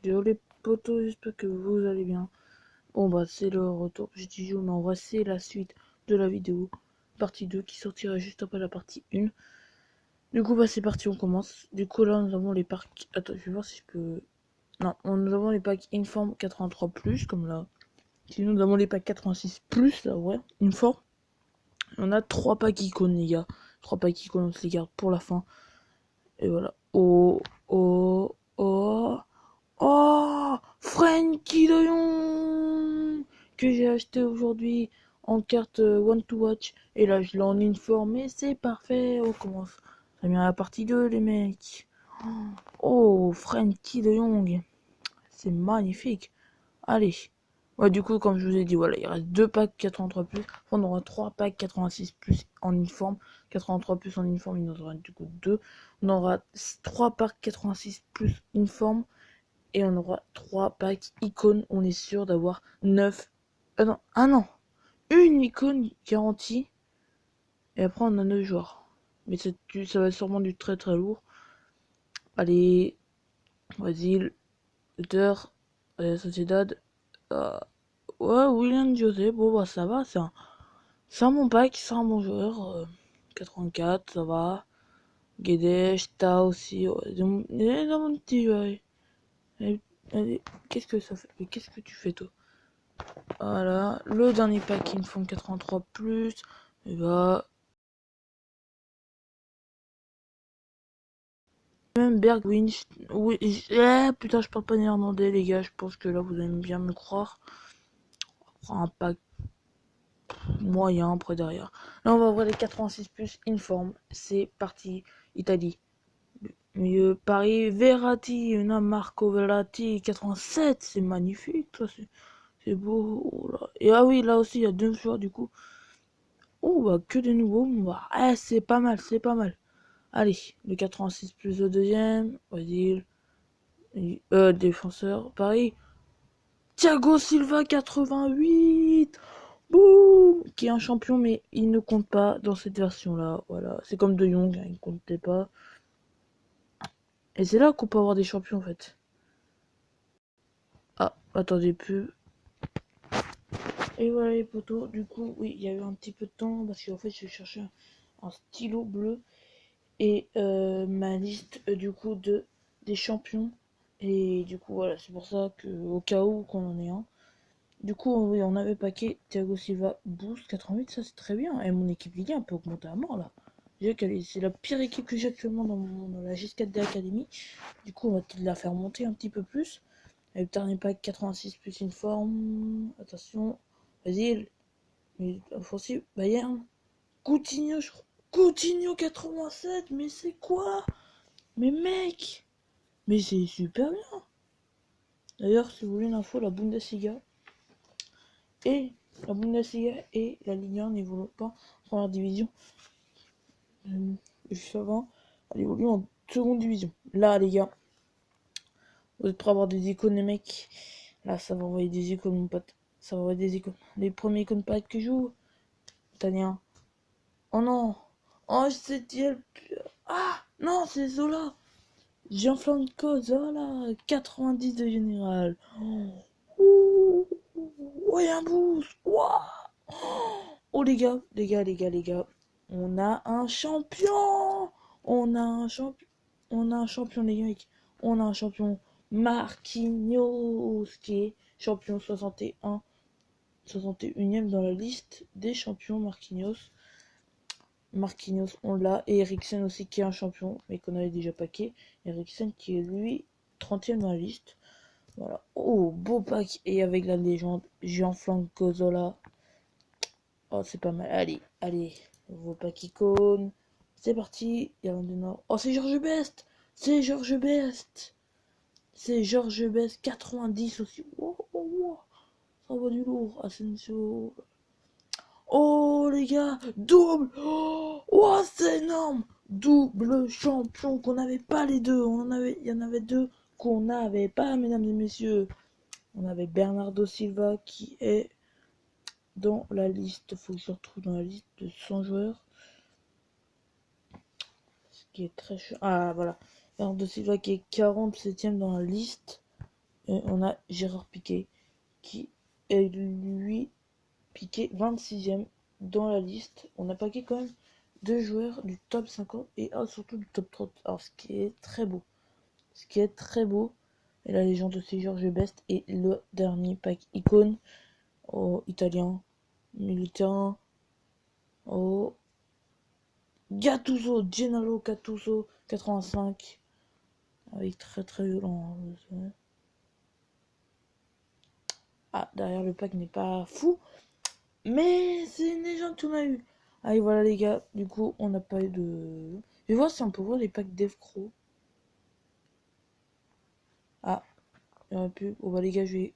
Désolé potos, j'espère que vous allez bien. Bon bah c'est le retour, j'ai dit mais en vrai c'est la suite de la vidéo, partie 2 qui sortira juste après la partie 1. Du coup bah c'est parti, on commence. Du coup là nous avons les packs, attends je vais voir si je peux... Non, nous avons les packs Inform 83+, comme là. Sinon nous avons les packs 86+, là ouais, Inform. On a 3 packs icônes les gars, 3 packs icônes on se les garde pour la fin. Et voilà, oh, oh, oh... Oh, Frenkie de Jong que j'ai acheté aujourd'hui en carte One to Watch. Et là, je l'ai en informe, mais c'est parfait. On commence. Ça vient à la partie 2, les mecs. Oh, Frenkie de Jong. C'est magnifique. Allez. Ouais, du coup, comme je vous ai dit, voilà, il reste 2 packs 83+. Enfin, on aura 3 packs 86+ en uniforme. 83+ en uniforme, il nous aura du coup 2. On aura 3 packs 86+ uniforme. Et on aura 3 packs icônes. On est sûr d'avoir 9. Ah non, une icône garantie. Et après, on a 9 joueurs. Mais ça va être sûrement du très très lourd. Allez, vas-y, Luther, Sociedad. Ouais, William José. Bon, bah ça va. C'est un bon pack. C'est un bon joueur. 84, ça va. Guedes, Ta aussi. Ouais, dans mon petit. Ouais. Allez, qu'est-ce que ça fait? Mais qu'est-ce que tu fais, toi? Voilà, le dernier pack, ils me font 83+. Et bah, même Bergwijn. Oui, putain, je parle pas néerlandais, les gars. Je pense que là, vous allez bien me croire. On prend un pack moyen après derrière. Là, on va ouvrir les 86+, informe. C'est parti. Italie. Milieu Paris, Verratti, Marco Verratti, 87. C'est magnifique, ça, c'est beau. Oh là. Et ah oui, là aussi, il y a 2 joueurs du coup. Oh, bah, que des nouveaux. Bah, c'est pas mal, c'est pas mal. Allez, le 86+ le deuxième. Vas-y. Défenseur. Paris. Thiago Silva 88. Boum. Qui est un champion, mais il ne compte pas dans cette version-là. Voilà. C'est comme De Jong, hein, il ne comptait pas. Et c'est là qu'on peut avoir des champions, en fait. Ah, attendez, plus. Et voilà les potos. Du coup, oui, il y a eu un petit peu de temps. Parce qu'en fait, je cherchais un stylo bleu. Et ma liste, du coup, des champions. Et du coup, voilà, c'est pour ça que, au cas où qu'on en ait un. Du coup, oui, on avait paqué Thiago Silva Boost 88, ça c'est très bien. Et mon équipe Ligue 1 peut augmenter à mort là. C'est la pire équipe que j'ai actuellement dans la G4D Academy. Du coup, on va peut-être la faire monter un petit peu plus. Et le dernier pack 86+ une forme. Attention, vas-y. Offensive, Bayern. Coutinho, Coutinho 87, mais c'est quoi? Mais mec, mais c'est super bien. D'ailleurs, si vous voulez l'info, la Bundesliga et la Ligue 1 n'évoluent pas en première division. Juste avant, elle évolue en seconde division. Là, les gars, vous êtes prêts à avoir des icônes, les mecs? Là, ça va envoyer des icônes, mon pote. Ça va envoyer des icônes. Les premiers icônes pack que je joue. Italien. Oh non. Oh, c'est Ah non, c'est Zola. Gianfranco Zola. 90 de général. Oh, ouais, un boost. Wow. Oh les gars, les gars, on a un champion. On a un champion. On a un champion les mecs. On a un champion Marquinhos qui est champion 61e dans la liste des champions Marquinhos. Marquinhos, on l'a. Et Eriksen aussi qui est un champion, mais qu'on avait déjà paqué. Eriksen qui est lui 30e dans la liste. Voilà. Oh, beau pack. Et avec la légende Gianfranco Zola. Oh, c'est pas mal. Allez, allez. Nouveau pack icône. C'est parti. Irlande du Nord. Oh, c'est George Best. C'est George Best. C'est George Best. 90 aussi. Wow, wow, wow. Ça va du lourd. Asensio. Oh, les gars. Double. Oh, c'est énorme. Double champion qu'on n'avait pas les deux. Il y en avait deux qu'on n'avait pas, mesdames et messieurs. On avait Bernardo Silva qui est dans la liste. Faut que je retrouve dans la liste de 100 joueurs. Ce qui est très chiant. Ah, voilà. Bernardo Silva qui est 47e dans la liste. Et on a Gérard Piqué qui est lui Piqué 26e dans la liste. On a paqué quand même deux joueurs du top 50 et surtout du top 30. Alors ce qui est très beau. Ce qui est très beau. Et la légende aussi Georges Best. Et le dernier pack icône au italien. Militain. Au Gattuso. Gennaro Gattuso 85. Avec très très violent. Ah, derrière le pack n'est pas fou. Mais c'est une légende qu'on a eu. Allez, voilà les gars. Du coup, on n'a pas eu de... Je vais voir si on peut voir les packs d'Evcro. Ah, il n'y en a plus. Bon bah les gars, je vais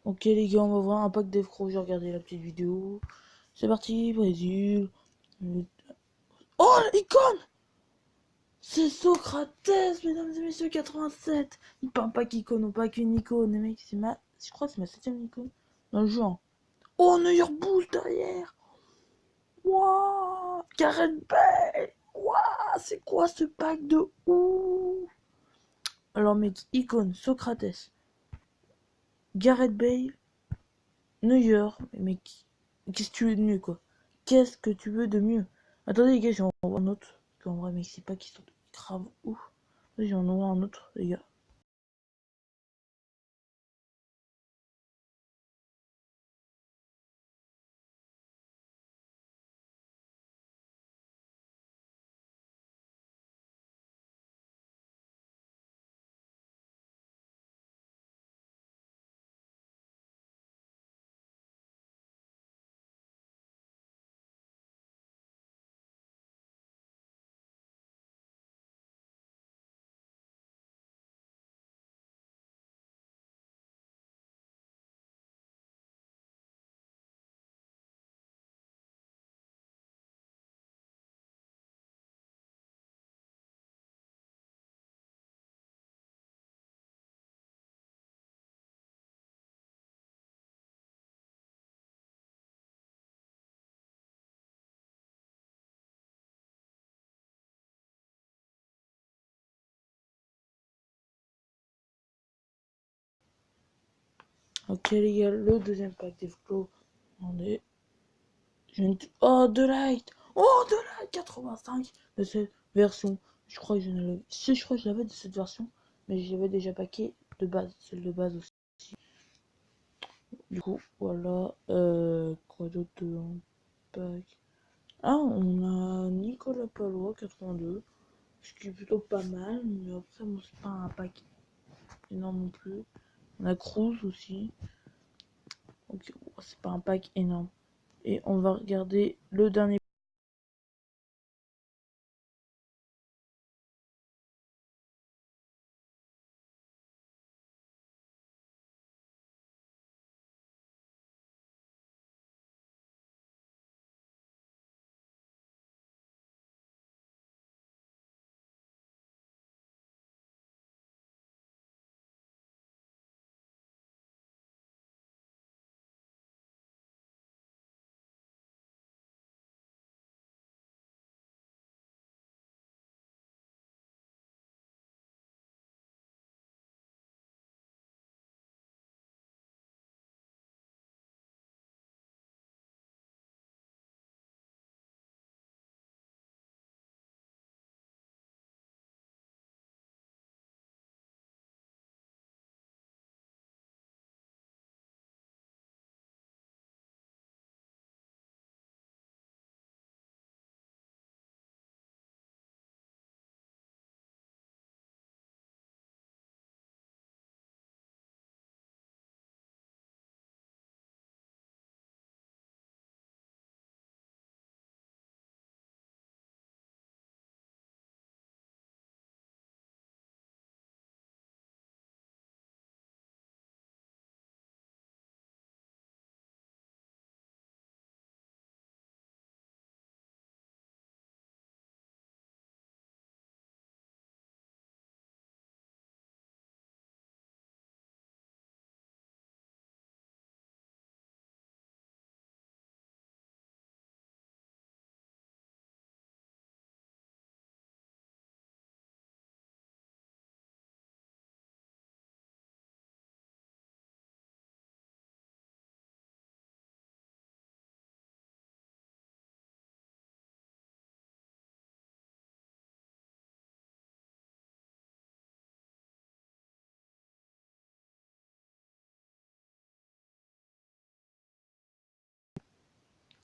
Ok les gars, on va voir un pack d'escrocs, j'ai regardé la petite vidéo. C'est parti, Brésil. Oh, l'icône! C'est Socrates, mesdames et messieurs, 87. Il parle pas qu'icône ou pas qu'une icône, les mecs, je crois que c'est ma 7ème icône dans le jeu. Hein. Oh, Neuer boost derrière. Wouah, Gareth Bale. Wouah, c'est quoi ce pack de ouf? Alors mec, icône, Socrates, Gareth Bale, Neuer, mec, qu'est-ce que tu veux de mieux quoi? Qu'est-ce que tu veux de mieux? Attendez les gars, j'en envoie un autre. Parce qu'en vrai mec, c'est pas qu'ils sont grave ouf. J'en envoie un autre les gars. Ok les gars, le deuxième pack des flots. On est. Oh, de light! Oh, de light 85 de cette version. Je crois que je ne l'avais. Si, je crois que je l'avais de cette version. Mais je l'avais déjà packé de base. Celle de base aussi. Du coup, voilà. Quoi d'autre en pack? Ah, on a Nicolas Palois 82. Ce qui est plutôt pas mal. Mais après, bon, c'est pas un pack énorme non plus. On a Cruz aussi. Donc, c'est pas un pack énorme. Et on va regarder le dernier.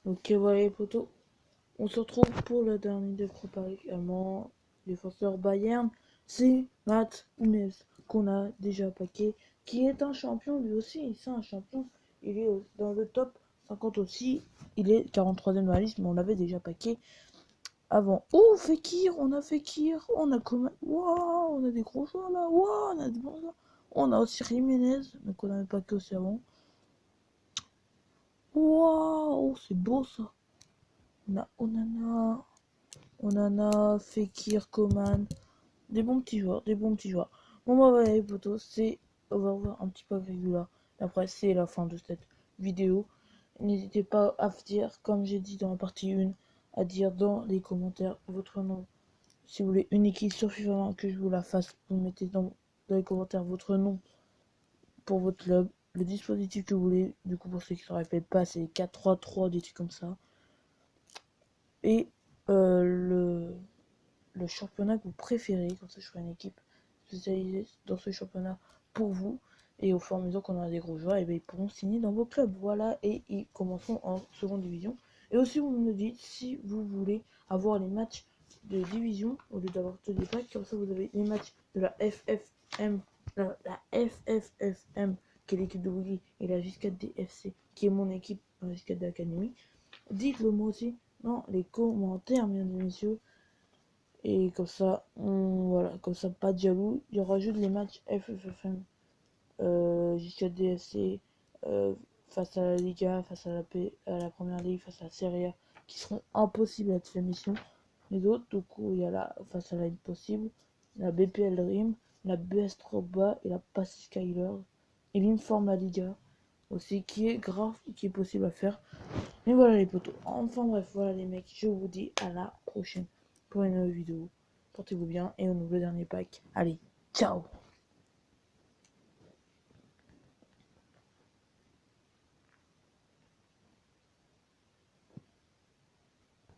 Ok, voilà les potos. On se retrouve pour le dernier des préparés également. Défenseur Bayern, c'est Matt Hummels qu'on a déjà paqué, qui est un champion lui aussi. C'est un champion. Il est dans le top 50 aussi. Il est 43ème dans la liste, mais on l'avait déjà paqué avant. Oh, Fekir, on a Fekir. On a comme. Waouh, on a des gros joueurs là. Waouh, on a des bons joueurs. On a aussi Jiménez, mais qu'on avait paqué aussi avant. Waouh, c'est beau ça. On a Onana, Fekir, Coman. Des bons petits joueurs, des bons petits joueurs. Bon bah voilà les potos, on va voir un petit peu avec vous là. Après c'est la fin de cette vidéo. N'hésitez pas à dire, comme j'ai dit dans la partie 1, à dire dans les commentaires votre nom. Si vous voulez une équipe sur FIFA que je vous la fasse, vous mettez dans les commentaires votre nom pour votre club, le dispositif que vous voulez. Du coup pour ceux qui ne se répètent pas, c'est les 4-3-3, des trucs comme ça. Et le championnat que vous préférez, comme ça je ferai une équipe spécialisée dans ce championnat pour vous, et au fur et à mesure qu'on aura des gros joueurs, et bien ils pourront signer dans vos clubs, voilà, et ils commenceront en seconde division. Et aussi vous me dites si vous voulez avoir les matchs de division au lieu d'avoir tous des packs, comme ça vous avez les matchs de la FFM, la FFFM qui est l'équipe de Willy, et la J4 DFC qui est mon équipe, la J4 de l'Académie. Dites-le moi aussi dans les commentaires, mesdames et messieurs. Et comme ça, voilà, comme ça, pas de jaloux. Il y aura juste les matchs FFFM, jusqu'à DFC, face à la Liga, face à la Première Ligue, face à la Serie A, qui seront impossibles à être fait mission. Les autres, du coup, il y a la face à la Impossible, la BPL Dream, la BS Drogba et la Passy Skyler, et l'Informa Liga aussi, qui est grave, qui est possible à faire. Mais voilà les potos. Enfin bref, voilà les mecs, je vous dis à la prochaine pour une nouvelle vidéo. Portez-vous bien et on ouvre le dernier pack. Allez, ciao!